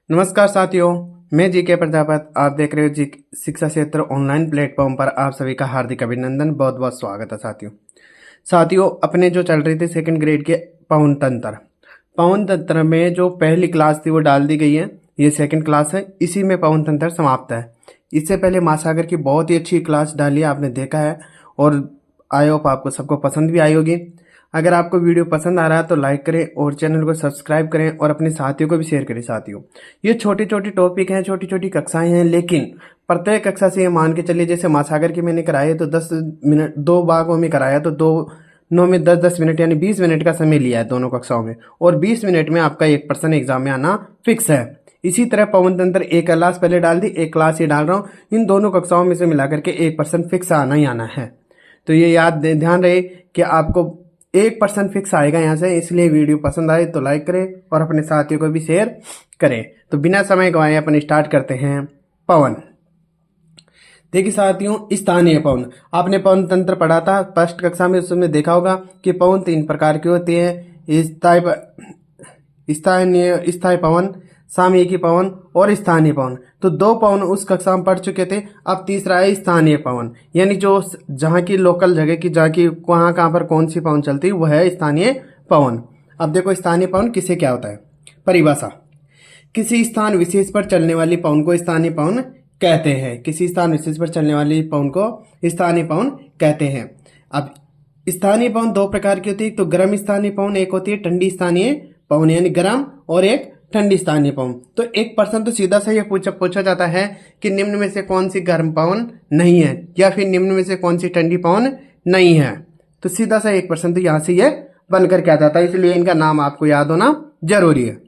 नमस्कार साथियों, मैं जीके प्रजापत। आप देख रहे हो जी शिक्षा क्षेत्र ऑनलाइन प्लेटफॉर्म पर। आप सभी का हार्दिक अभिनंदन, बहुत बहुत स्वागत है साथियों। अपने जो चल रही थी सेकंड ग्रेड के पवन तंत्र में जो पहली क्लास थी वो डाल दी गई है। ये सेकंड क्लास है, इसी में पवन तंत्र समाप्त है। इससे पहले महासागर की बहुत ही अच्छी क्लास डाली है, आपने देखा है, और आई होप आपको सबको पसंद भी आई होगी। अगर आपको वीडियो पसंद आ रहा है तो लाइक करें और चैनल को सब्सक्राइब करें और अपने साथियों को भी शेयर करें। साथियों, ये छोटी छोटी टॉपिक हैं, छोटी छोटी कक्षाएं हैं, लेकिन प्रत्येक कक्षा से ये मान के चलिए, जैसे महासागर की मैंने कराई तो 10 मिनट 2 भागों में कराया, तो 2 में 10-10 मिनट यानी 20 मिनट का समय लिया है दोनों कक्षाओं में, और 20 मिनट में आपका 1% एग्जाम में आना फिक्स है। इसी तरह पवन तंत्र एक क्लास पहले डाल दी, एक क्लास ही डाल रहा हूँ। इन दोनों कक्षाओं में से मिलाकर के 1% फिक्स आना ही आना है। तो ये ध्यान रहे कि आपको 1% फिक्स आएगा यहाँ से। इसलिए वीडियो पसंद आए तो लाइक करें और अपने साथियों को भी शेयर करें। तो बिना समय गंवाए अपन स्टार्ट करते हैं। पवन, देखिए साथियों, स्थानीय पवन, आपने पवन तंत्र पढ़ा था फर्स्ट कक्षा में, उसमें देखा होगा कि पवन 3 प्रकार के होते हैं। स्थायी पवन, सामयिकी पवन और स्थानीय पवन। तो 2 पवन उस कक्षा में पढ़ चुके थे, अब तीसरा है स्थानीय पवन, यानी जो जहाँ की लोकल जगह की, जहाँ की कहाँ पर कौन सी पवन चलती है, वह है स्थानीय पवन। अब देखो स्थानीय पवन किसे क्या होता है। परिभाषा: किसी स्थान विशेष पर चलने वाली पवन को स्थानीय पवन कहते हैं। किसी स्थान विशेष पर चलने वाली पवन को स्थानीय पवन कहते हैं। अब स्थानीय पवन 2 प्रकार की होती है, तो गर्म स्थानीय पवन एक होती है, ठंडी स्थानीय पवन यानी गर्म, और एक ठंडी स्थानीय पवन। तो 1% तो सीधा सा ये पूछा जाता है कि निम्न में से कौन सी गर्म पवन नहीं है, या फिर निम्न में से कौन सी ठंडी पवन नहीं है। तो सीधा सा 1% तो यहाँ से ये बनकर के आ जाता है, इसलिए इनका नाम आपको याद होना जरूरी है।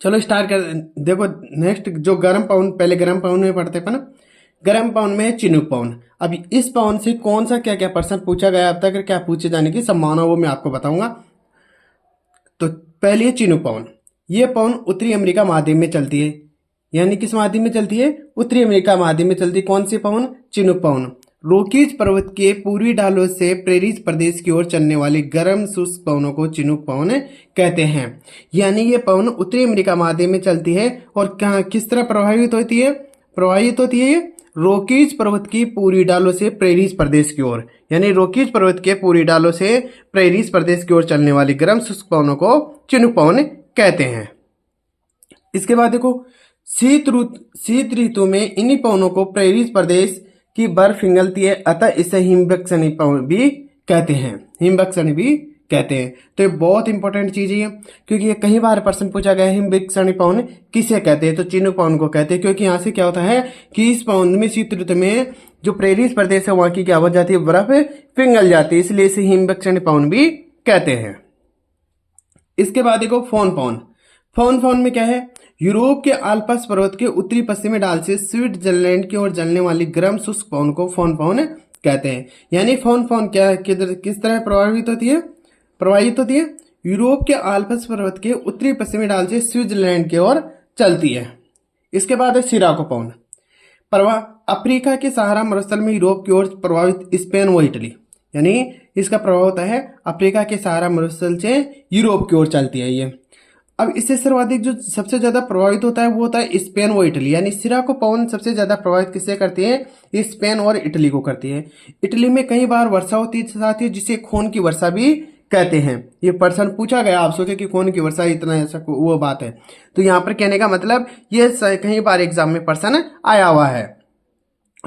चलो स्टार्ट कर। देखो नेक्स्ट जो गर्म पवन, पहले गर्म पवन में पढ़ते अपन। गर्म पवन में चिनूक पवन। अब इस पवन से कौन सा क्या क्या प्रश्न पूछा गया अब तक, क्या पूछे जाने की संभावना, वो मैं आपको बताऊंगा। तो पहले चिनूक पवन, ये पवन उत्तरी अमेरिका महाद्वीप में चलती है। यानी किस महाद्वीप में चलती है? उत्तरी अमेरिका महाद्वीप में चलती है। कौन सी पवन? चिनूक पवन। रोकीज पर्वत के पूर्वी ढालों से प्रेरित प्रदेश की ओर चलने वाली गर्म शुष्क पवनों को चिनूक पवन कहते हैं। यानी ये पवन उत्तरी अमेरिका महाद्वीप में चलती है और किस तरह प्रभावित होती है? ये रोकीज पर्वत की पूर्वी ढालों से प्रेरित प्रदेश की ओर, यानी रोकीज पर्वत के पूर्वी ढालों से प्रेरित प्रदेश की ओर चलने वाली गर्म शुष्क पवनों को चिनूक पवन कहते हैं। इसके बाद देखो, शीत ऋतु में इन्हीं पवनों को प्रेरित प्रदेश की बर्फ पिघलती है, अतः इसे हिमवक्षणी पवन भी कहते हैं। तो ये बहुत इंपॉर्टेंट चीज है, क्योंकि ये कई बार प्रश्न पूछा गया है हिमवक्षणी पवन किसे कहते हैं, तो चिनूक पवन को कहते हैं। क्योंकि यहाँ से क्या होता है कि इस पवन में शीत ऋतु में जो प्रेरित प्रदेश है वहां की क्या हो जाती है, बर्फ पिघल जाती है, इसलिए इसे हिमवक्षणी पवन भी कहते हैं। इसके बाद देखो फोन पवन में क्या है? यूरोप के आल्प्स पर्वत के उत्तरी पश्चिमी ढाल से स्विट्जरलैंड की ओर चलने वाली गर्म शुष्क पवन को फोन पवन कहते हैं। यानी फोन क्या किस तरह प्रभावित होती है? यूरोप के आल्प्स पर्वत के उत्तरी पश्चिमी ढाल से स्विट्जरलैंड की ओर चलती है। इसके बाद है सिराको पवन। अफ्रीका के सहारा मरुस्थल में यूरोप की ओर प्रभावित स्पेन व इटली, यानी इसका प्रभाव होता है अफ्रीका के सहारा मरुस्थल से यूरोप की ओर चलती है ये। अब इससे सर्वाधिक जो सबसे ज्यादा प्रभावित होता है वो होता है स्पेन व इटली, यानी सिराको पवन सबसे ज्यादा प्रभावित किससे करती है? स्पेन और इटली को करती है। इटली में कई बार वर्षा होती है साथियों, जिसे खून की वर्षा भी कहते हैं। ये प्रश्न पूछा गया, आप सोचे कि खून की वर्षा इतना ऐसा वो बात है, तो यहाँ पर कहने का मतलब ये कई बार एग्जाम में प्रश्न आया हुआ है।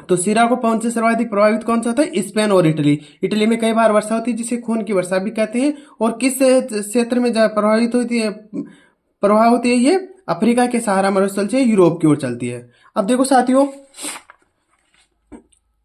तो सिराको पवन से सर्वाधिक प्रभावित कौन सा होता है? स्पेन और इटली में कई बार वर्षा होती है, जिसे खून की वर्षा भी कहते हैं। और किस क्षेत्र में प्रभाव होती है ये? अफ्रीका के सहारा मरुस्थल से यूरोप की ओर चलती है। अब देखो साथियों,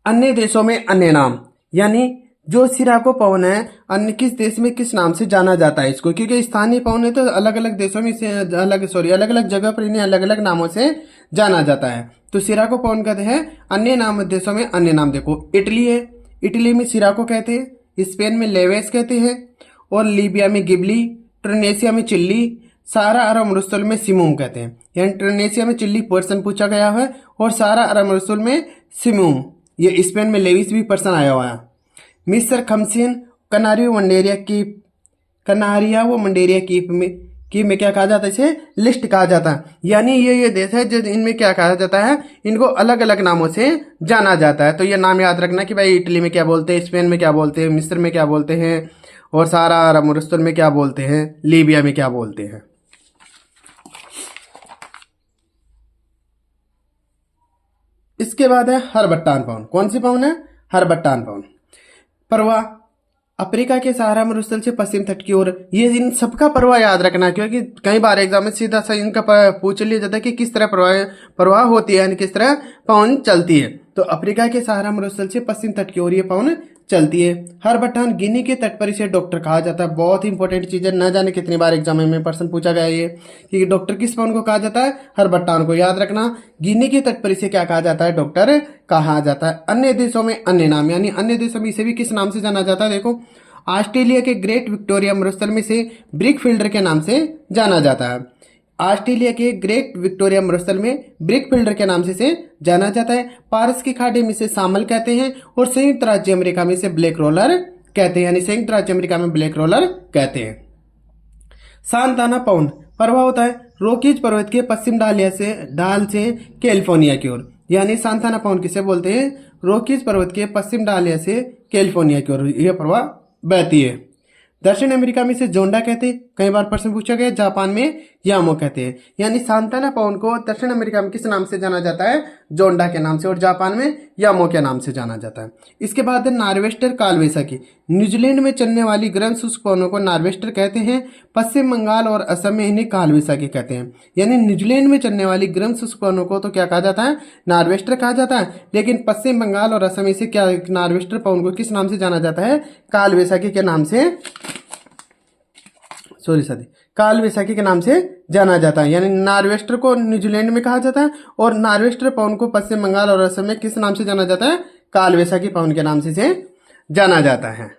अन्य देशों में अन्य नाम, यानी जो सिराको पवन है अन्य किस देश में किस नाम से जाना जाता है इसको, क्योंकि स्थानीय पवन है तो अलग अलग देशों में अलग अलग जगह पर इन्हें अलग अलग नामों से जाना जाता है। तो सिराको पवन कहते हैं अन्य नाम, देशों में अन्य नाम। देखो इटली है, इटली में सिराको कहते हैं, स्पेन में लेवेस कहते हैं, और लीबिया में गिबली, ट्यूनीशिया में चिल्ली, सहारा अरब मरुस्थल में सिमुम कहते हैं। यानी ट्यूनीशिया में चिल्ली पर्सन पूछा गया है, और सहारा अरब मरुस्थल में सिमुम। ये स्पेन में लेविस भी पर्सन आया हुआ है। मिस्र खमसिन, कनारिया व मंडेरिया कीप कि में क्या कहा जाता है, इसे लिस्ट कहा जाता है। यानी ये देश है जो इनमें क्या कहा जाता है, इनको अलग अलग नामों से जाना जाता है। तो ये नाम याद रखना कि भाई इटली में क्या बोलते हैं, स्पेन में क्या बोलते हैं, मिस्र में क्या बोलते हैं, और सारा अरब मुरस्तुल में क्या बोलते हैं, लीबिया में क्या बोलते हैं। इसके बाद है हरबट्टान पाउन। कौन सी पाउन है, हरबट्टान पाउन। परवा अफ्रीका के सहारा मरुस्थल से पश्चिम तट की ओर, ये इन सबका प्रवाह याद रखना, क्योंकि कई बार एग्जाम में सीधा सा इनका पूछ लिया जाता है कि किस तरह प्रवाह होती है, यानी किस तरह पवन चलती है। तो अफ्रीका के सहारा मरुस्थल से पश्चिम तट की ओर ये पवन चलती है। हरबट्टान गिनी के तट पर इसे डॉक्टर कहा जाता है। बहुत इंपॉर्टेंट चीज है, न जाने कितनी बार एग्जाम में प्रश्न पूछा गया ये कि डॉक्टर किस पवन को कहा जाता है, हरबट्टान को। याद रखना, गिनी के तट पर इसे क्या कहा जाता है, डॉक्टर कहा जाता है। अन्य देशों में अन्य नाम, यानी अन्य देशों में इसे भी किस नाम से जाना जाता है, देखो ऑस्ट्रेलिया के ग्रेट विक्टोरिया मरुस्थल में से ब्रिक फील्डर के नाम से जाना जाता है। ऑस्ट्रेलिया के ग्रेट विक्टोरिया मरुस्थल में ब्रिक फील्डर के नाम से जाना जाता है। पारस की खाड़ी में इसे शामल कहते हैं, और संयुक्त राज्य अमेरिका में इसे ब्लैक रोलर कहते हैं, यानी संयुक्त राज्य अमेरिका में ब्लैक रोलर कहते हैं। सांताना पवन प्रवाह होता है रॉकीज पर्वत के पश्चिम ढाल से कैलिफोर्निया की ओर, यानी सांताना पवन किसे बोलते हैं, रॉकीज पर्वत के पश्चिम ढाल से कैलिफोर्निया की ओर यह प्रवाह बहती है। दक्षिण अमेरिका में इसे जोंडा कहते हैं, कई बार प्रश्न पूछा गया। जापान में यामो कहते हैं, यानी सांताना पवन को दक्षिण अमेरिका में किस नाम से जाना जाता है, जोंडा के नाम से, और जापान में यामो के नाम से जाना जाता है। इसके बाद है नार्वेस्टर कालवैसाखी। न्यूजीलैंड में चलने वाली गर्म शुष्क पवनों को नार्वेस्टर कहते हैं। पश्चिम बंगाल और असम में इन्हें कालवैसाखी कहते हैं। यानी न्यूजीलैंड में चलने वाली गर्म शुष्क पवनों को तो क्या कहा जाता है, नार्वेस्टर कहा जाता है, लेकिन पश्चिम बंगाल और असम से क्या नार्वेस्टर पवन को किस नाम से जाना जाता है, कालवैसाखी के नाम से, कालवैसाखी के नाम से जाना जाता है। यानी नार्वेस्टर को न्यूजीलैंड में कहा जाता है, और नार्वेस्टर पवन को पश्चिम बंगाल और असम में किस नाम से जाना जाता है, कालवैसाखी पवन के नाम से जाना जाता है।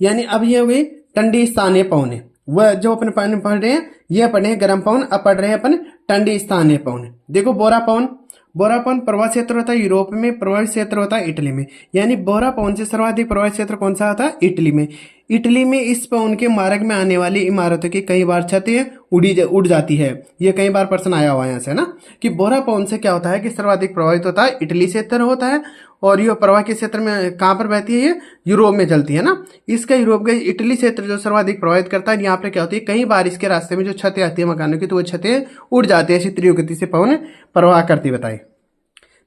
यानी अब ये हो गई ठंडी स्थानीय पवन है, वह जो अपन पढ़ रहे हैं, यह पढ़े गर्म पवन, अब पढ़ रहे हैं अपन ठंडी स्थानीय पवन। देखो बोरा पवन प्रवाह क्षेत्र होता है यूरोप में, प्रवाही क्षेत्र होता है इटली में। यानी बोरा पवन से सर्वाधिक प्रवाही क्षेत्र कौन सा होता है, इटली में। इटली में इस पवन के मार्ग में आने वाली इमारतों की कई बार छतें उड़ जाती है। ये कई बार प्रश्न आया हुआ है यहाँ से ना, कि बोरा पवन से क्या होता है कि सर्वाधिक प्रभावित होता है इटली क्षेत्र होता है, और ये प्रवाह के क्षेत्र में कहाँ पर बहती है, ये यूरोप में चलती है ना। इसका यूरोप का इटली क्षेत्र जो सर्वाधिक प्रभावित करता है। यहाँ पर क्या होती है, कई बार इसके रास्ते में जो छतें आती है मकानों की, तो वो छतें उड़ जाती है, ऐसी तीव्र गति से पवन प्रवाह करती बताई।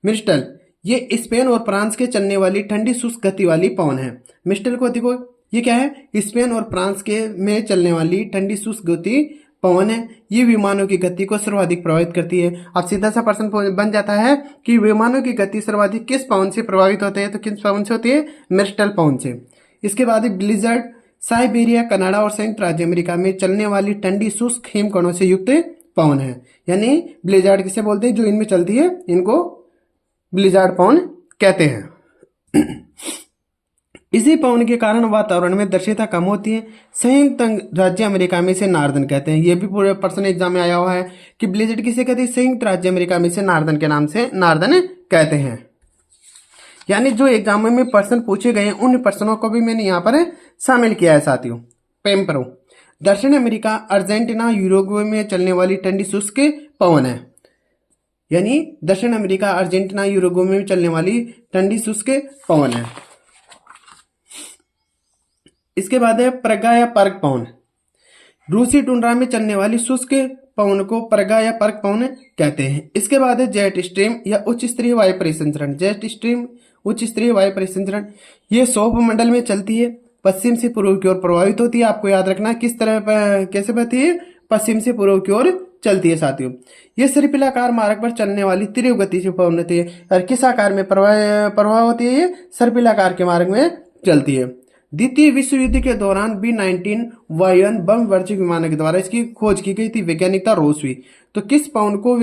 मिस्टल, ये स्पेन और फ्रांस के चलने वाली ठंडी शुष्क गति वाली पवन है। मिस्टल को देखो, ये क्या है, स्पेन और फ्रांस के में चलने वाली ठंडी शुष्क गति पवन है। ये विमानों की गति को सर्वाधिक प्रभावित करती है। अब सीधा सा प्रश्न बन जाता है कि विमानों की गति सर्वाधिक किस पवन से प्रभावित होते हैं, तो किस पवन से होती है, मिस्टल पवन से। इसके बाद ब्लिजर्ड साइबेरिया, कनाडा और संयुक्त राज्य अमेरिका में चलने वाली ठंडी शुष्क हिमकणों से युक्त पवन है। यानी ब्लिजर्ड किसे बोलते हैं, जो इनमें चलती है, इनको ब्लिजर्ड पवन कहते हैं। इसी पवन के कारण वातावरण में दृश्यता कम होती है। संयुक्त राज्य अमेरिका में इसे नार्दन कहते हैं। ये भी पूरे प्रश्न एग्जाम में आया हुआ है कि ब्लिजर्ड किसे कहते हैं, संयुक्त राज्य अमेरिका में इसे नार्दन के नाम से नार्दन कहते हैं। यानी जो एग्जाम में प्रश्न पूछे गए उन प्रश्नों को भी मैंने यहाँ पर शामिल किया है साथियों। पेम्परो दक्षिण अमेरिका, अर्जेंटीना, यूरुग्वे में चलने वाली ठंडी शुष्क पवन है। यानी दक्षिण अमेरिका, अर्जेंटीना, यूरुग्वे में चलने वाली ठंडी शुष्क पवन है। इसके बाद है प्रगा या पर्क पवन। रूसी टुंड्रा में चलने वाली शुष्क पवन को प्रगा या पर्क पवन कहते हैं। इसके बाद है जेट स्ट्रीम या उच्च स्तरीय वायु परिसंचरण। जेट स्ट्रीम उच्च स्तरीय वायु परिसंचरण, ये सौभ मंडल में चलती है, पश्चिम से पूर्व की ओर प्रभावित होती है। आपको याद रखना किस तरह कैसे बहती है, पश्चिम से पूर्व की ओर चलती है साथियों। ये सर्पिलाकार मार्ग पर चलने वाली तीव्र गति से पवन होती है। और किस आकार में प्रवाह होती है, ये सर्पिलाकार के मार्ग में चलती है। द्वितीय विश्व युद्ध के दौरान B-19 वायुयान बम वर्जित विमानों के द्वारा इसकी खोज की गई थी, वैज्ञानिकता रोसवी। तो किस पवन को,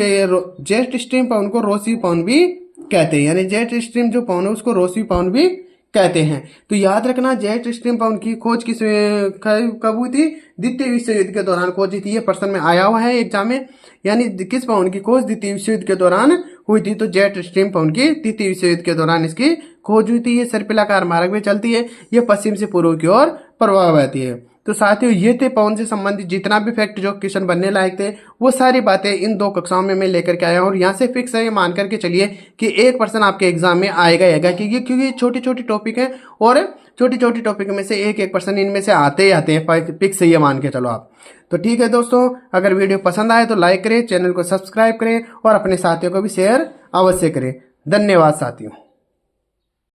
जेट स्ट्रीम पवन को रोसवी पवन भी कहते हैं। यानी जेट स्ट्रीम जो पवन है उसको रोसवी पवन भी कहते हैं। तो याद रखना, जेट स्ट्रीम पवन की खोज कब हुई थी, द्वितीय विश्व युद्ध के दौरान खोज थी। ये प्रश्न में आया हुआ है एग्जाम में। यानी किस पवन की खोज द्वितीय विश्व युद्ध के दौरान हुई थी, तो जेट स्ट्रीम पवन की द्वितीय विश्व युद्ध के दौरान इसकी खोज हुई थी। ये सर्पिलाकार मार्ग में चलती है, ये पश्चिम से पूर्व की ओर प्रवाह बहती है। तो साथियों ये थे पवन से संबंधित जितना भी फैक्ट जो क्वेश्चन बनने लायक थे, वो सारी बातें इन 2 कक्षाओं में मैं लेकर के आया हूँ। और यहाँ से फिक्स है, ये मान करके चलिए कि 1% आपके एग्जाम में आएगा क्योंकि छोटी छोटी टॉपिक है और छोटी छोटी टॉपिक में से 1% इनमें से आते ही आते हैं, फिक्स है ये मान के चलो आप। तो ठीक है दोस्तों, अगर वीडियो पसंद आए तो लाइक करें, चैनल को सब्सक्राइब करें और अपने साथियों को भी शेयर अवश्य करें। धन्यवाद साथियों।